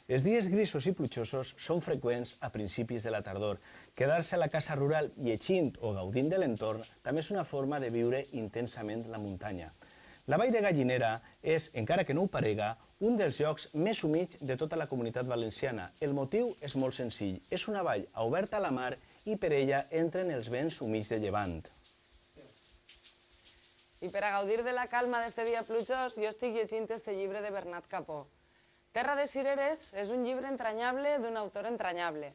Els dies grisos i plujosos són freqüents a principis de la tardor. Quedar-se a la casa rural llegint o gaudint de l'entorn també és una forma de viure intensament la muntanya. La Vall de Gallinera és, encara que no ho parega, un dels llocs més humits de tota la Comunitat Valenciana. El motiu és molt senzill. És una vall oberta a la mar i per ella entren els vents humits de llevant. I per a gaudir de la calma d'este dia plujós, jo estic llegint este llibre de Bernat Capó. Terra de cireres és un llibre entranyable d'un autor entranyable.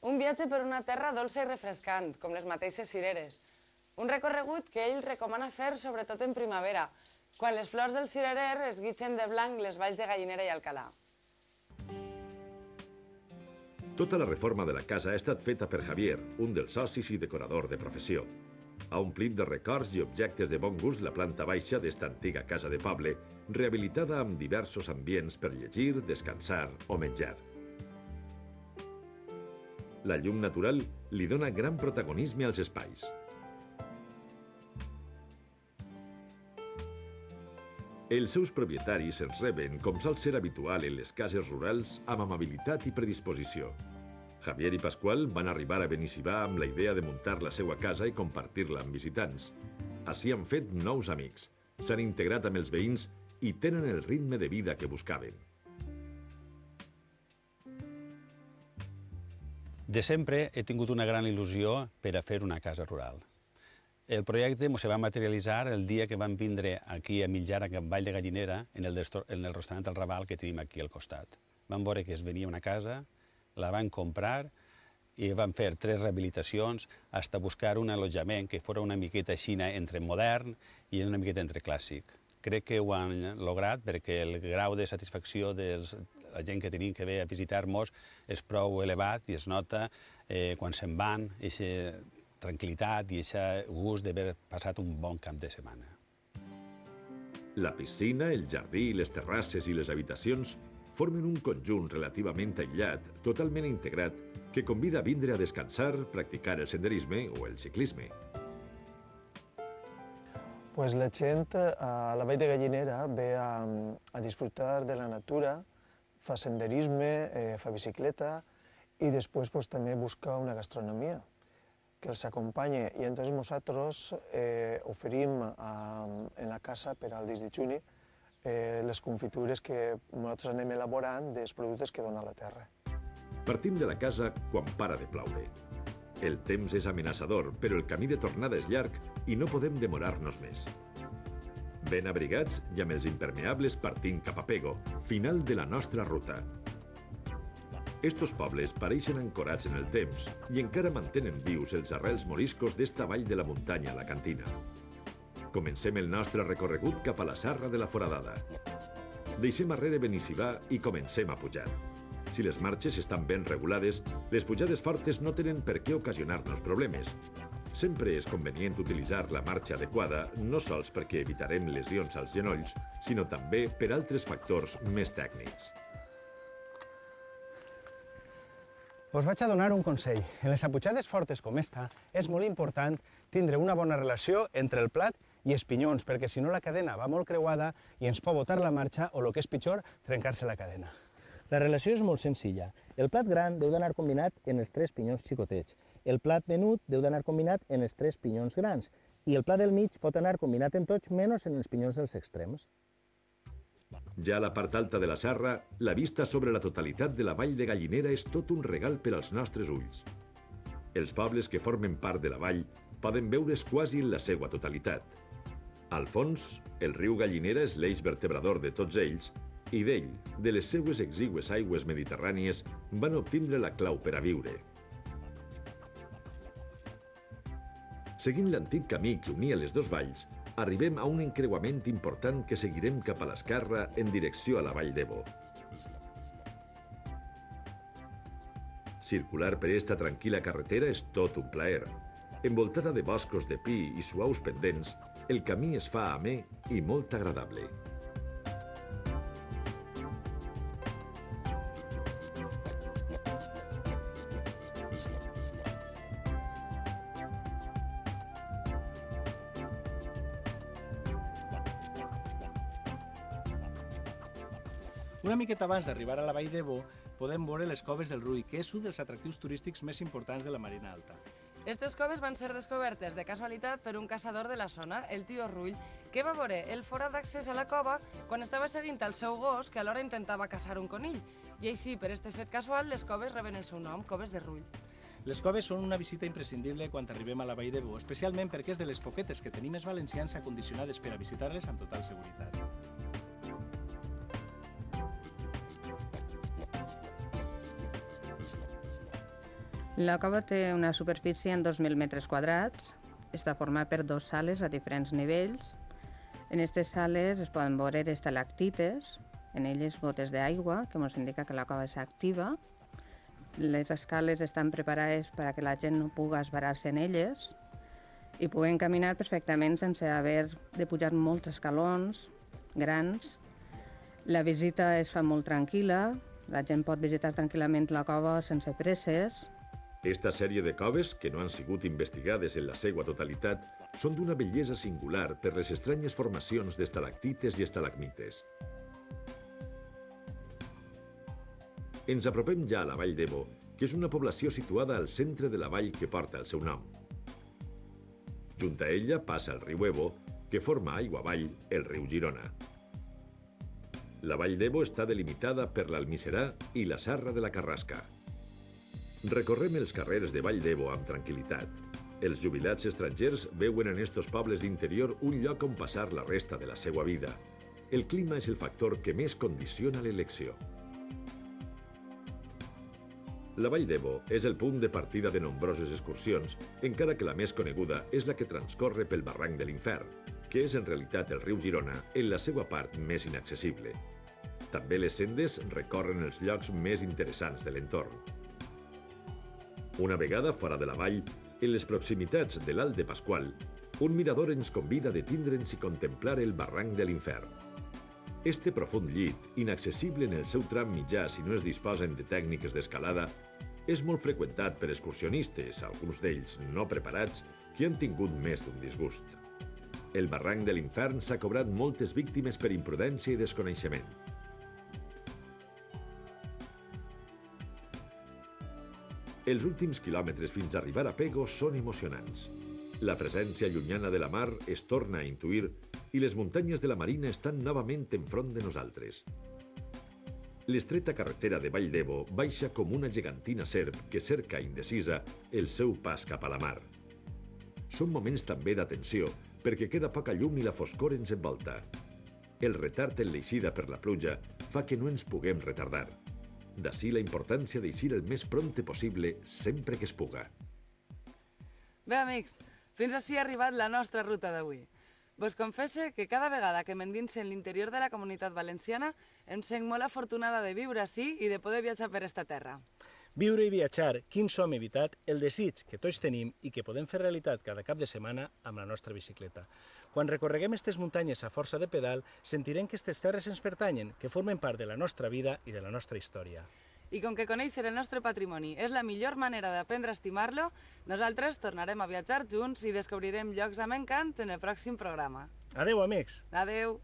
Un viatge per una terra dolça i refrescant, com les mateixes cireres. Un recorregut que ell recomana fer sobretot en primavera, quan les flors del cirerer es guitxen de blanc les valls de Gallinera i Alcalà. Tota la reforma de la casa ha estat feta per Javier, un dels socis i decorador de professió. Ha omplit de records i objectes de bon gust la planta baixa d'esta antiga casa de poble, rehabilitada amb diversos ambients per llegir, descansar o menjar. La llum natural li dona gran protagonisme als espais. Els seus propietaris ens reben, com sol ser habitual en les cases rurals, amb amabilitat i predisposició. Javier i Pasqual van arribar a Benissibà amb la idea de muntar la seva casa i compartir-la amb visitants. Així han fet nous amics, s'han integrat amb els veïns i tenen el ritme de vida que buscaven. De sempre he tingut una gran il·lusió per a fer una casa rural. El projecte se va materialitzar el dia que vam vindre aquí a mitjar a Vall de Gallinera en el restaurant El Raval que tenim aquí al costat. Vam veure que es venia una casa, la van comprar i van fer 3 rehabilitacions fins a buscar un allotjament que fos una miqueta així entre modern i una miqueta entre clàssic. Crec que ho han lograt perquè el grau de satisfacció de la gent que tenim que ve a visitar-nos és prou elevat i es nota quan se'n van, aquesta tranquil·litat i aquest gust d'haver passat un bon cap de setmana. La piscina, el jardí, les terrasses i les habitacions formen un conjunt relativament aïllat, totalment integrat, que convida a vindre a descansar, practicar el senderisme o el ciclisme. Pues la gent a la Vall de Gallinera ve a disfrutar de la natura, fa senderisme, fa bicicleta i després també busca una gastronomia que els acompanye. I entonces nosaltres oferim en la casa per al 10 de juny les confitures que nosaltres anem elaborant dels productes que dona la terra. Partim de la casa quan para de ploure. El temps és amenaçador, però el camí de tornada és llarg i no podem demorar-nos més. Ben abrigats i amb els impermeables partint cap a Pego, final de la nostra ruta. Estos pobles pareixen ancorats en el temps i encara mantenen vius els arrels moriscos d'esta vall de la muntanya alacantina. Comencem el nostre recorregut cap a la Serra de la Foradada. Deixem arrere Benissibà i comencem a pujar. Si les marxes estan ben regulades, les pujades fortes no tenen per què ocasionar-nos problemes. Sempre és convenient utilitzar la marxa adequada, no sols perquè evitarem lesions als genolls, sinó també per altres factors més tècnics. Us vaig a donar un consell. En les apujades fortes com esta, és molt important tindre una bona relació entre el plat i els pinyons, perquè si no la cadena va molt creuada i ens pot botar la marxa o, el que és pitjor, trencar-se la cadena. La relació és molt senzilla. El plat gran deu d'anar combinat en els 3 pinyons xicotets. El plat menut deu d'anar combinat en els 3 pinyons grans. I el plat del mig pot anar combinat en tots, menys en els pinyons dels extrems. Ja a la part alta de la serra, la vista sobre la totalitat de la Vall de Gallinera és tot un regal per als nostres ulls. Els pobles que formen part de la vall poden veure's quasi en la seva totalitat. Al fons, el riu Gallinera és l'eix vertebrador de tots ells i d'ell, de les seues exigües aigües mediterrànies, van obtindre la clau per a viure. Seguint l'antic camí que unia les dos valls, arribem a un encreuament important que seguirem cap a l'esquerra en direcció a la Vall d'Ebo. Circular per esta tranquil·la carretera és tot un plaer. Envoltada de boscos de pi i suaus pendents, el camí es fa amè i molt agradable. Una miqueta abans d'arribar a la Vall d'Ebo, podem veure les coves del Rull, que és un dels atractius turístics més importants de la Marina Alta. Aquestes coves van ser descobertes de casualitat per un caçador de la zona, el tio Rull, que va veure el forat d'accés a la cova quan estava seguint el seu gos, que alhora intentava caçar un conill. I així, per este fet casual, les coves reben el seu nom, Coves de Rull. Les coves són una visita imprescindible quan arribem a la Vall d'Ebo, especialment perquè és de les poquetes que tenim els valencians acondicionades per a visitar-les amb total seguretat. La cova té una superfície en 2.000 metres quadrats. Està format per 2 sales a diferents nivells. En aquestes sales es poden veure estalactites, en elles gotes d'aigua, que ens indica que la cova és activa. Les escales estan preparades perquè la gent no pugui esbarar-se en elles i puguen caminar perfectament sense haver de pujar molts escalons grans. La visita es fa molt tranquil·la, la gent pot visitar tranquil·lament la cova sense presses. Esta sèrie de coves, que no han sigut investigades en la seva totalitat, són d'una bellesa singular per les estranyes formacions d'estalactites i estalagmites. Ens apropem ja a la Vall d'Ebo, que és una població situada al centre de la vall que porta el seu nom. Junt a ella passa el riu Ebo, que forma aigua avall el riu Girona. La Vall d'Ebo està delimitada per l'Almiserà i la Serra de la Carrasca. Recorrem els carrers de Vall d'Ebo amb tranquil·litat. Els jubilats estrangers veuen en estos pobles d'interior un lloc on passar la resta de la seva vida. El clima és el factor que més condiciona l'elecció. La Vall d'Ebo és el punt de partida de nombroses excursions, encara que la més coneguda és la que transcorre pel barranc de l'Infern, que és en realitat el riu Girona en la seva part més inaccessible. També les sendes recorren els llocs més interessants de l'entorn. Una vegada fora de la vall, en les proximitats de l'Alt de Pasqual, un mirador ens convida a detindre'ns i contemplar el barranc de l'Infern. Este profund llit, inaccessible en el seu tram mitjà si no es disposen de tècniques d'escalada, és molt freqüentat per excursionistes, alguns d'ells no preparats, que han tingut més d'un disgust. El barranc de l'Infern s'ha cobrat moltes víctimes per imprudència i desconeixement. Els últims quilòmetres fins a arribar a Pego són emocionants. La presència llunyana de la mar es torna a intuir i les muntanyes de la Marina estan novament enfront de nosaltres. L'estreta carretera de Vall d'Ebo baixa com una gegantina serp que cerca indecisa el seu pas cap a la mar. Són moments també d'atenció, perquè queda poca llum i la foscor ens envolta. El retard en l'eixida per la pluja fa que no ens puguem retardar. D'ací la importància d'eixir el més prompte possible sempre que es puga. Bé, amics, fins ací ha arribat la nostra ruta d'avui. Vos confesse que cada vegada que m'endinse en l'interior de la Comunitat Valenciana em sent molt afortunada de viure ací i de poder viatjar per esta terra. Viure i viatjar, quin som evitat, el desig que tots tenim i que podem fer realitat cada cap de setmana amb la nostra bicicleta. Quan recorreguem aquestes muntanyes a força de pedal, sentirem que aquestes terres ens pertanyen, que formen part de la nostra vida i de la nostra història. I com que conèixer el nostre patrimoni és la millor manera d'aprendre a estimar-lo, nosaltres tornarem a viatjar junts i descobrirem llocs amb encant en el pròxim programa. Adeu, amics! Adeu!